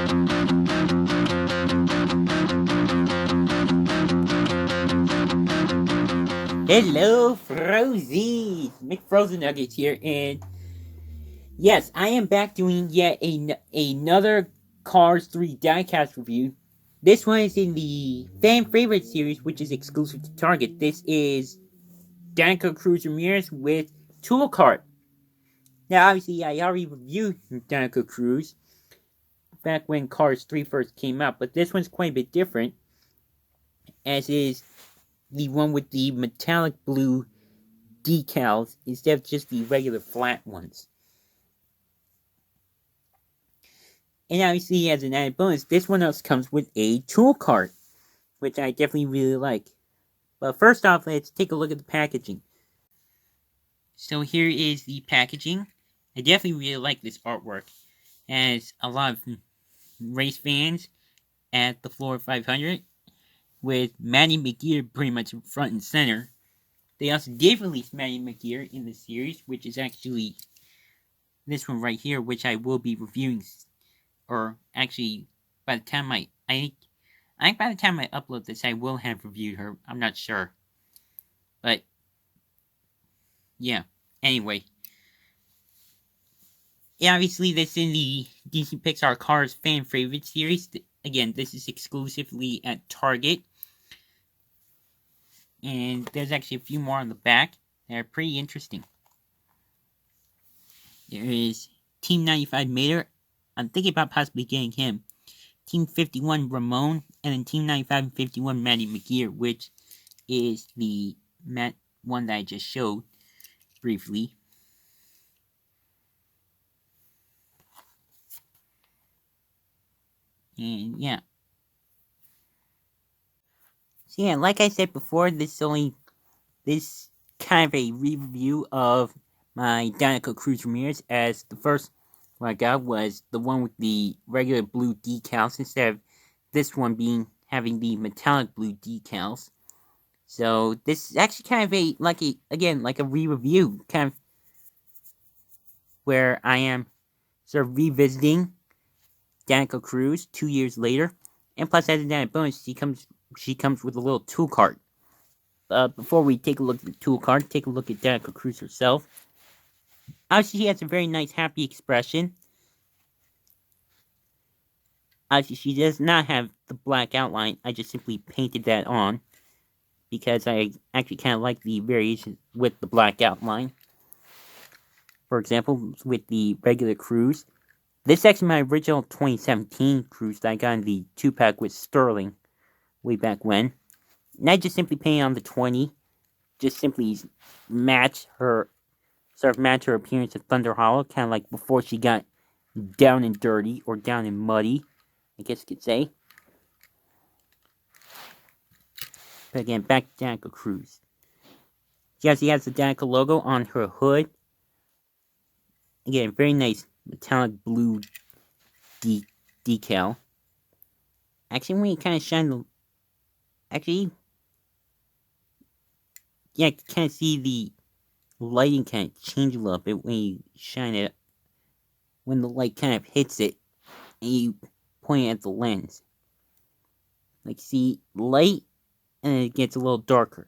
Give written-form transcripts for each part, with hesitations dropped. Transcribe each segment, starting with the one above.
Hello, Frozies! McFrozen Nuggets here, and yes, I am back doing yet another Cars 3 diecast review. This one is in the fan favorite series, which is exclusive to Target. This is Dinoco Cruz Ramirez with Tool Cart. Now, obviously, I already reviewed Dinoco Cruz back when Cars 3 first came out, but this one's quite a bit different, as is the one with the metallic blue decals instead of just the regular flat ones. And obviously, as an added bonus, this one also comes with a tool cart, which I definitely really like. But first off, let's take a look at the packaging. So here is the packaging. I definitely really like this artwork. It has a lot of race fans at the floor 500, with Maddie McGear pretty much front and center. They also did release Maddie McGear in the series, which is actually this one right here, which I will be reviewing. Or actually, by the time I think by the time I upload this, I will have reviewed her. I'm not sure, but yeah. Anyway, yeah, obviously this in the DC Pixar Cars fan favorite series. Again, this is exclusively at Target, and there's actually a few more on the back that are pretty interesting. There is Team 95 Mater. I'm thinking about possibly getting him. Team 51 Ramon, and then Team 95 and 51 Maddie McGear, which is the one that I just showed briefly. And yeah. So yeah, like I said before, this kind of a review of my Dinoco Cruz Ramirez, as the first one I got was the one with the regular blue decals instead of this one having the metallic blue decals. So this is actually kind of like a re-review, kind of where I am sort of revisiting Dinoco Cruz 2 years later, and plus as an added bonus, she comes with a little tool cart. Before we take a look at the tool cart, take a look at Dinoco Cruz herself. Obviously, she has a very nice, happy expression. Obviously, she does not have the black outline. I just simply painted that on because I actually kind of like the variation with the black outline. For example, with the regular Cruz. This is actually my original 2017 Cruz that I got in the 2-pack with Sterling way back when. And I just simply painted on the 20. Just simply match her appearance of Thunder Hollow, kind of like before she got down and dirty, or down and muddy, I guess you could say. But again, back to Dinoco Cruz. She has the Dinoco logo on her hood. Again, very nice metallic blue decal. Actually, when you kind of shine the... Actually, yeah, you can kind of see the lighting kind of change a little bit when you shine it. When the light kind of hits it, and you point it at the lens. Like, see, light, and then it gets a little darker.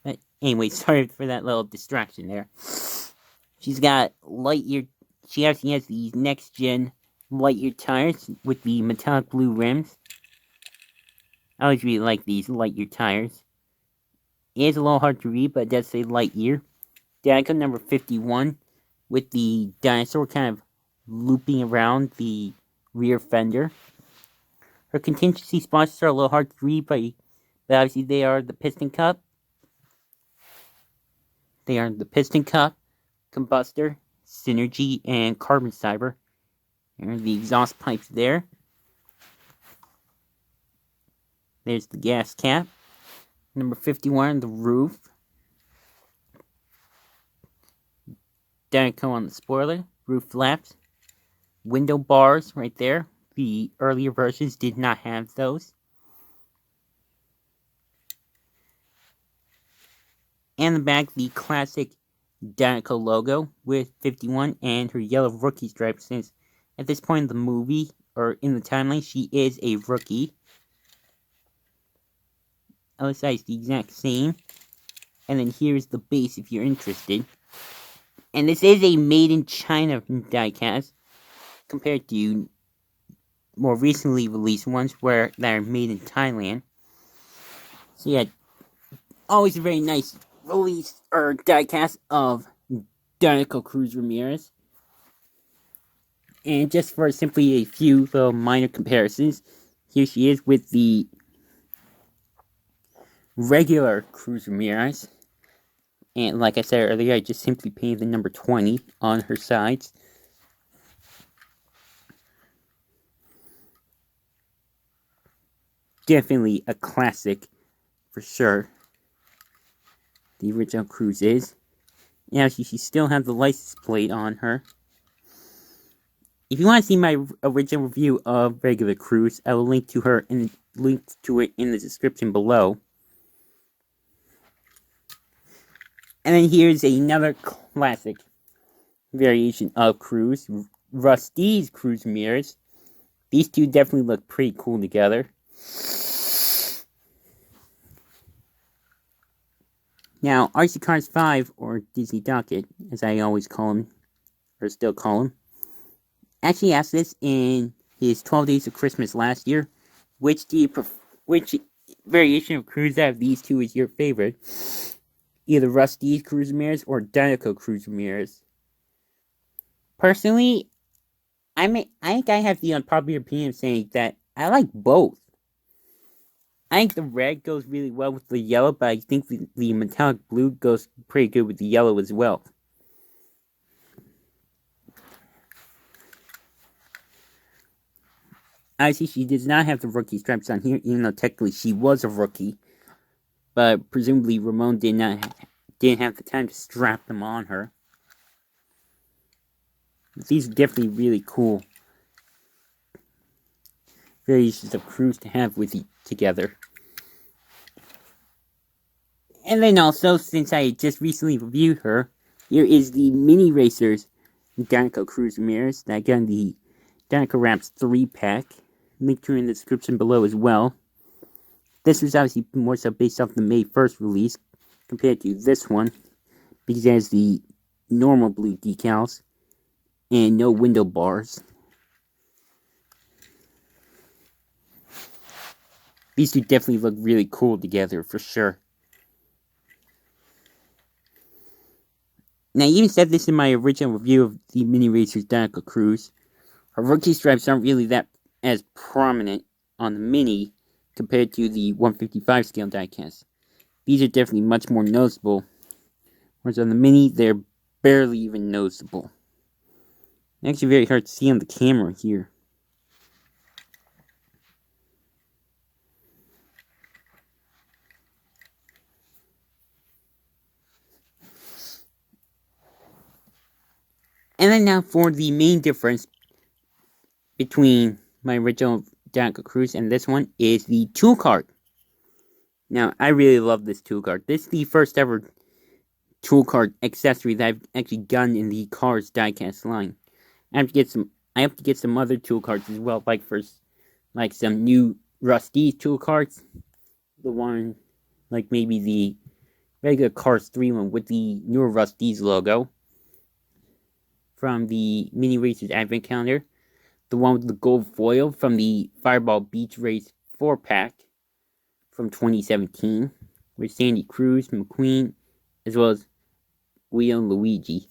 But anyway, sorry for that little distraction there. She's got Lightyear. She actually has these next-gen Lightyear tires with the metallic blue rims. I always really like these Lightyear tires. It is a little hard to read, but it does say Lightyear. Dinoco number 51 with the dinosaur kind of looping around the rear fender. Her contingency sponsors are a little hard to read, but obviously they are the piston cup. They are the piston cup, combustor, synergy, and carbon fiber. There are the exhaust pipes there. There's the gas cap. Number 51, the roof. Dinoco on the spoiler. Roof flaps. Window bars right there. The earlier versions did not have those. And the back, the classic Dinoco logo with 51 and her yellow rookie stripe, since at this point in the movie, or in the timeline, she is a rookie. Other side's the exact same. And then here's the base if you're interested. And this is a made in China diecast, compared to more recently released ones that are made in Thailand. So yeah, always a very nice release or diecast of Dinoco Cruz Ramirez. And just for simply a few little minor comparisons, here she is with the regular Cruz Ramirez. And like I said earlier, I just simply painted the number 20 on her sides. Definitely a classic, for sure. The original Cruz is. Now she still has the license plate on her. If you want to see my original review of regular Cruz, I will link to it in the description below. And then here's another classic variation of Cruz, Rusty's Cruz Ramirez. These two definitely look pretty cool together. Now, RC Cars 5, or Disney Docket, as I always call him, or still call him, actually asked this in his 12 Days of Christmas last year, which variation of Cruz out of these two is your favorite? Either Rusty's Cruz Ramirez or Dinoco Cruz Ramirez. Personally, I think I have the unpopular opinion of saying that I like both. I think the red goes really well with the yellow, but I think the metallic blue goes pretty good with the yellow as well. Obviously, she does not have the rookie stripes on here, even though technically she was a rookie. But presumably Ramon didn't have the time to strap them on her. These are definitely really cool variations of Cruz to have together. And then also, since I just recently reviewed her, here is the Mini Racers Dinoco Cruz Ramirez. That got the Dinoco Wraps 3-pack. Link to in the description below as well. This was obviously more so based off the May 1st release, compared to this one, because it has the normal blue decals and no window bars. These two definitely look really cool together, for sure. Now, I even said this in my original review of the Mini Racers Dinoco Cruz. Her rookie stripes aren't really that as prominent on the Mini compared to the 155 scale diecast. These are definitely much more noticeable, whereas on the Mini, they're barely even noticeable. Actually very hard to see on the camera here. And then now for the main difference between my original Dinoco Cruz and this one is the tool cart. Now, I really love this tool cart. This is the first ever tool cart accessory that I've actually done in the Cars diecast line. I have to get some other tool carts as well, like some new Rusty tool carts. The one, like maybe the regular Cars 3 one with the newer Rusty's logo from the Mini Racers Advent Calendar. The one with the gold foil from the Fireball Beach Race 4-pack from 2017 with Sandy Cruz, McQueen, as well as Guido and Luigi.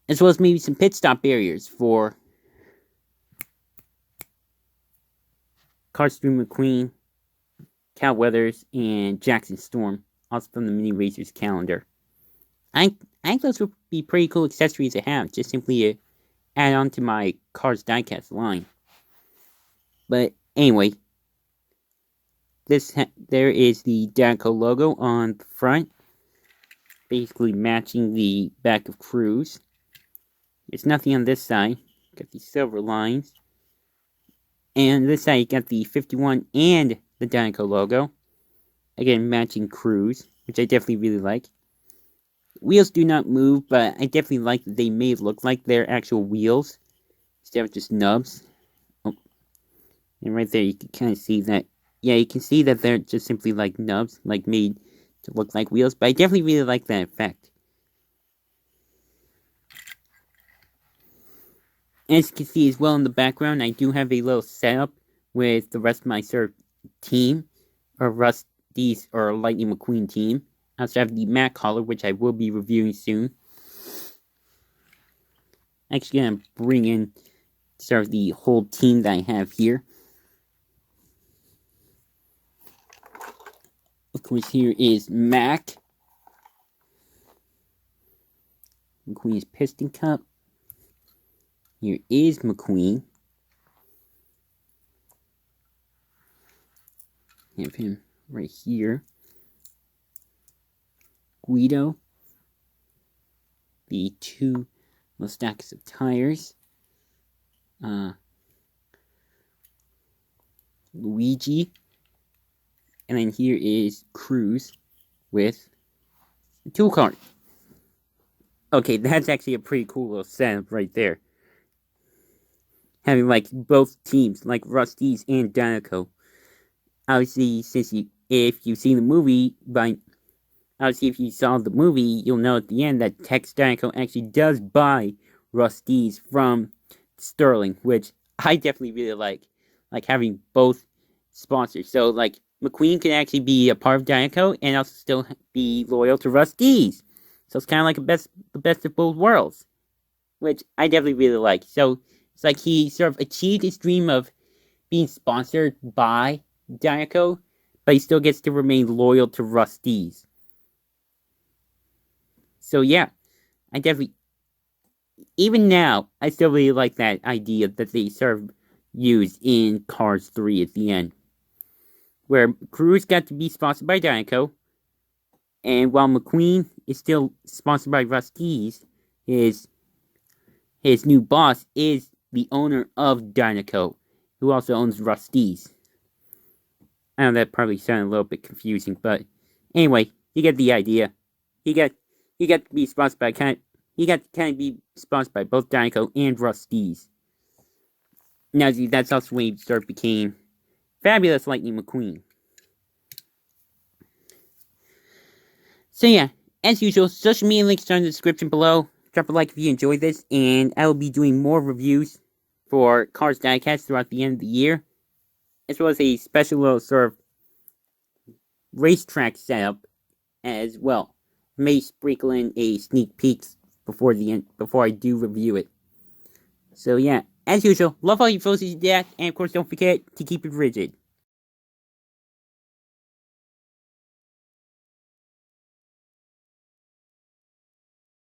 As well as maybe some pit stop barriers for Carstream McQueen, Cal Weathers, and Jackson Storm, also from the Mini Racers calendar. I think those would be pretty cool accessories to have, just simply to add on to my Cars diecast line. But anyway, there is the Dinoco logo on the front, basically matching the back of Cruz. There's nothing on this side. Got these silver lines. And this side, you got the 51 and the Dinoco logo. Again, matching Cruz, which I definitely really like. Wheels do not move, but I definitely like that they may look like they're actual wheels instead of just nubs. Oh, and right there, you can kind of see that. Yeah, you can see that they're just simply like nubs, like made to look like wheels. But I definitely really like that effect. As you can see as well in the background, I do have a little setup with the rest of my team, or Rusty's or Lightning McQueen team. I also have the Mac collar, which I will be reviewing soon. Actually, gonna bring in sort of the whole team that I have here. Of course, here is Mac, McQueen's Piston Cup. Here is McQueen. Have him right here. Guido. The two little stacks of tires. Luigi. And then here is Cruz with the tool cart. Okay, that's actually a pretty cool little setup right there. Having like both teams, like Rusty's and Dinoco. Obviously, if you've seen the movie, if you saw the movie, you'll know at the end that Tex Dinoco actually does buy Rusty's from Sterling, which I definitely really like having both sponsors. So like McQueen can actually be a part of Dinoco and also still be loyal to Rusty's. So it's kind of like the best of both worlds, which I definitely really like. So it's like he sort of achieved his dream of being sponsored by Dinoco, but he still gets to remain loyal to Rusty's. So yeah, I definitely, even now, I still really like that idea that they sort of used in Cars 3 at the end, where Cruz got to be sponsored by Dinoco, and while McQueen is still sponsored by Rusty's, his new boss is the owner of Dinoco, who also owns Rusty's. I know that probably sounded a little bit confusing, but anyway, you get the idea. He got to be sponsored by he got to kind of be sponsored by both Dinoco and Rusty's. Now, that's also when he sort of became Fabulous Lightning McQueen. So yeah, as usual, social media links are in the description below. Drop a like if you enjoyed this, and I will be doing more reviews for Cars Diecast throughout the end of the year, as well as a special little sort of racetrack setup as well. I may sprinkle in a sneak peek before the end, before I do review it. So yeah, as usual, love all you folks that you did, and of course don't forget to keep it rigid.